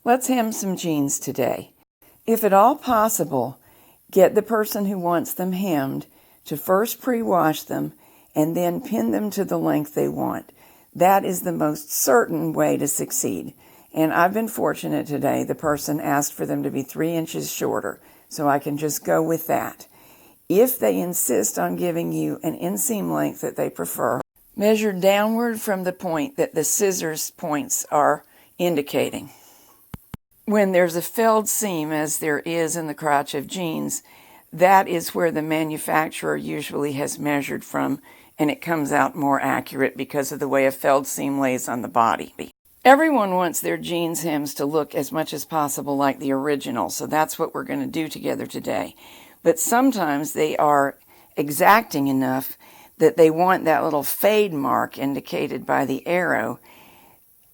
Let's hem some jeans today. If at all possible, get the person who wants them hemmed to first pre-wash them and then pin them to the length they want. That is the most certain way to succeed. And I've been fortunate today. The person asked for them to be 3 inches shorter, so I can just go with that. If they insist on giving you an inseam length that they prefer, measure downward from the point that the scissors points are indicating. When there's a felled seam, as there is in the crotch of jeans, that is where the manufacturer usually has measured from, and it comes out more accurate because of the way a felled seam lays on the body. Everyone wants their jeans hems to look as much as possible like the original, so that's what we're going to do together today. But sometimes they are exacting enough that they want that little fade mark indicated by the arrow,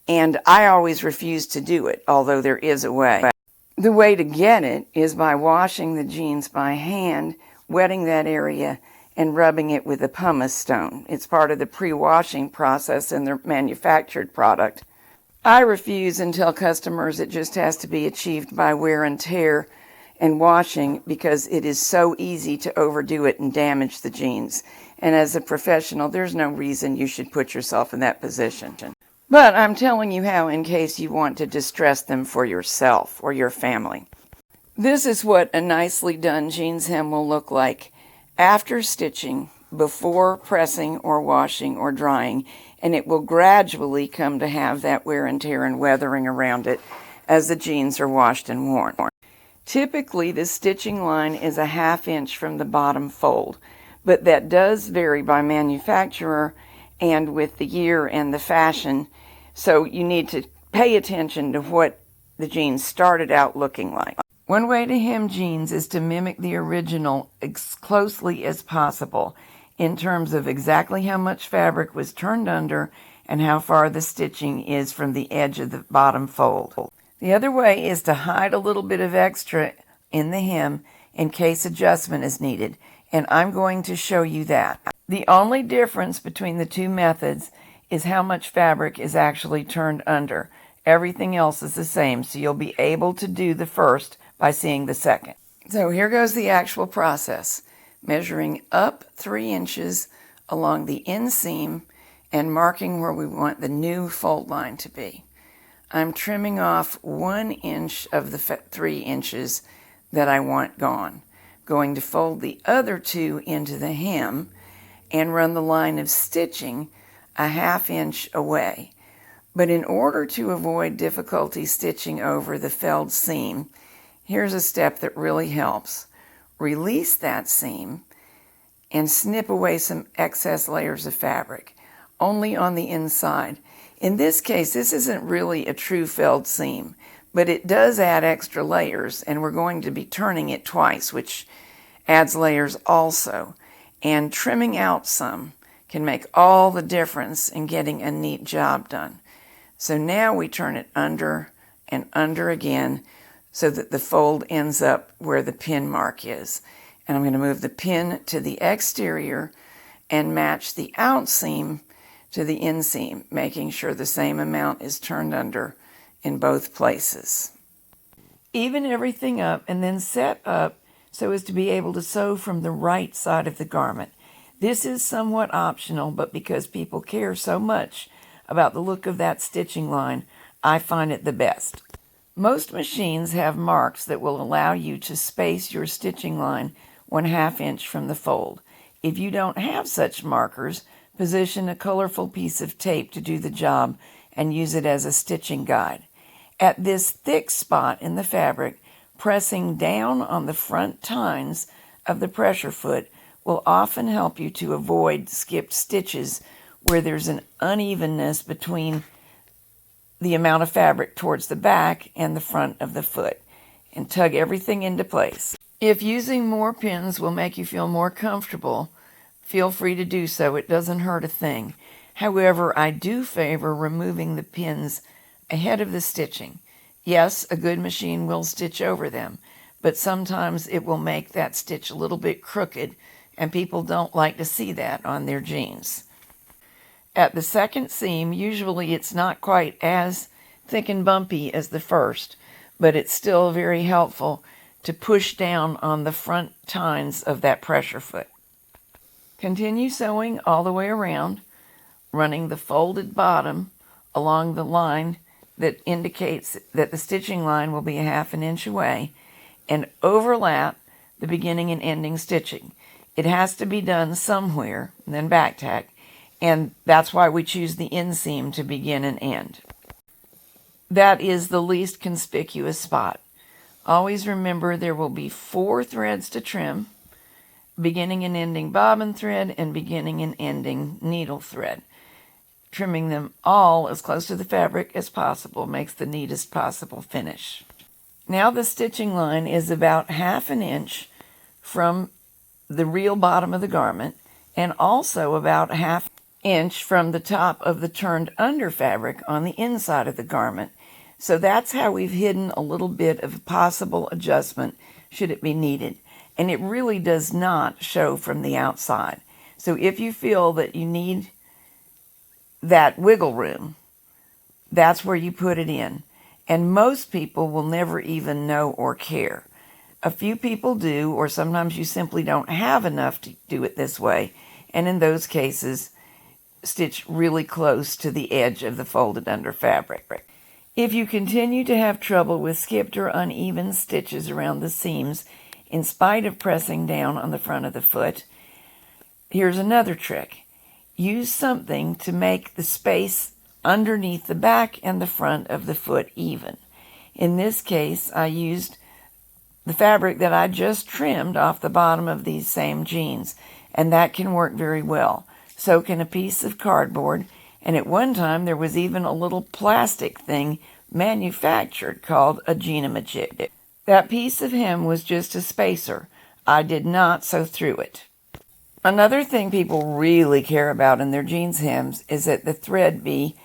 and I always refuse to do it, although there is a way. The way to get it is by washing the jeans by hand, wetting that area, and rubbing it with a pumice stone. It's part of the pre-washing process in the manufactured product. I refuse and tell customers it just has to be achieved by wear and tear and washing because it is so easy to overdo it and damage the jeans. And as a professional, there's no reason you should put yourself in that position. But I'm telling you how in case you want to distress them for yourself or your family. This is what a nicely done jeans hem will look like after stitching, before pressing or washing or drying, and it will gradually come to have that wear and tear and weathering around it as the jeans are washed and worn. Typically, the stitching line is a 1/2 inch from the bottom fold, but that does vary by manufacturer and with the year and the fashion, so you need to pay attention to what the jeans started out looking like. One way to hem jeans is to mimic the original as closely as possible in terms of exactly how much fabric was turned under and how far the stitching is from the edge of the bottom fold. The other way is to hide a little bit of extra in the hem in case adjustment is needed, and I'm going to show you that. The only difference between the two methods is how much fabric is actually turned under. Everything else is the same, so you'll be able to do the first by seeing the second. So here goes the actual process. Measuring up 3 inches along the inseam and marking where we want the new fold line to be. I'm trimming off 1 inch of the 3 inches that I want gone. Going to fold the other 2 into the hem and run the line of stitching a 1/2 inch away. But in order to avoid difficulty stitching over the felled seam, here's a step that really helps. Release that seam and snip away some excess layers of fabric, only on the inside. In this case, this isn't really a true felled seam, but it does add extra layers, and we're going to be turning it twice, which adds layers also. And trimming out some can make all the difference in getting a neat job done. So now we turn it under and under again so that the fold ends up where the pin mark is. And I'm going to move the pin to the exterior and match the outseam to the inseam, making sure the same amount is turned under in both places. Even everything up and then set up so as to be able to sew from the right side of the garment. This is somewhat optional, but because people care so much about the look of that stitching line, I find it the best. Most machines have marks that will allow you to space your stitching line 1/2 inch from the fold. If you don't have such markers, position a colorful piece of tape to do the job and use it as a stitching guide. At this thick spot in the fabric, pressing down on the front tines of the pressure foot will often help you to avoid skipped stitches where there's an unevenness between the amount of fabric towards the back and the front of the foot, and tug everything into place. If using more pins will make you feel more comfortable, feel free to do so. It doesn't hurt a thing. However, I do favor removing the pins ahead of the stitching. Yes, a good machine will stitch over them, but sometimes it will make that stitch a little bit crooked, and people don't like to see that on their jeans. At the second seam, usually it's not quite as thick and bumpy as the first, but it's still very helpful to push down on the front tines of that pressure foot. Continue sewing all the way around, running the folded bottom along the line that indicates that the stitching line will be a ½ inch away, and overlap the beginning and ending stitching. It has to be done somewhere, and then back tack, and that's why we choose the inseam to begin and end. That is the least conspicuous spot. Always remember there will be 4 threads to trim: beginning and ending bobbin thread and beginning and ending needle thread. Trimming them all as close to the fabric as possible makes the neatest possible finish. Now the stitching line is about ½ inch from the real bottom of the garment, and also about ½ inch from the top of the turned under fabric on the inside of the garment. So that's how we've hidden a little bit of possible adjustment should it be needed. And it really does not show from the outside. So if you feel that you need that wiggle room, that's where you put it in. And most people will never even know or care. A few people do, or sometimes you simply don't have enough to do it this way. And in those cases, stitch really close to the edge of the folded under fabric. If you continue to have trouble with skipped or uneven stitches around the seams, in spite of pressing down on the front of the foot, here's another trick. Use something to make the space underneath the back and the front of the foot even. In this case, I used the fabric that I just trimmed off the bottom of these same jeans, and that can work very well. So can a piece of cardboard, and at one time there was even a little plastic thing manufactured called a Gina-majig. That piece of hem was just a spacer. I did not sew through it. Another thing people really care about in their jeans hems is that the thread be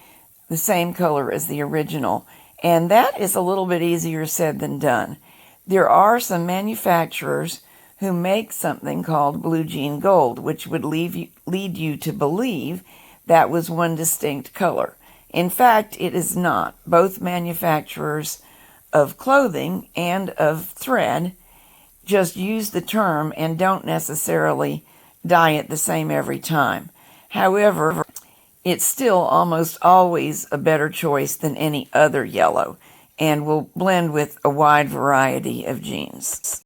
the same color as the original, and that is a little bit easier said than done. There are some manufacturers who make something called blue jean gold, which would lead you to believe that was one distinct color. In fact, it is not. Both manufacturers of clothing and of thread just use the term and don't necessarily dye it the same every time. However, it's still almost always a better choice than any other yellow and will blend with a wide variety of jeans.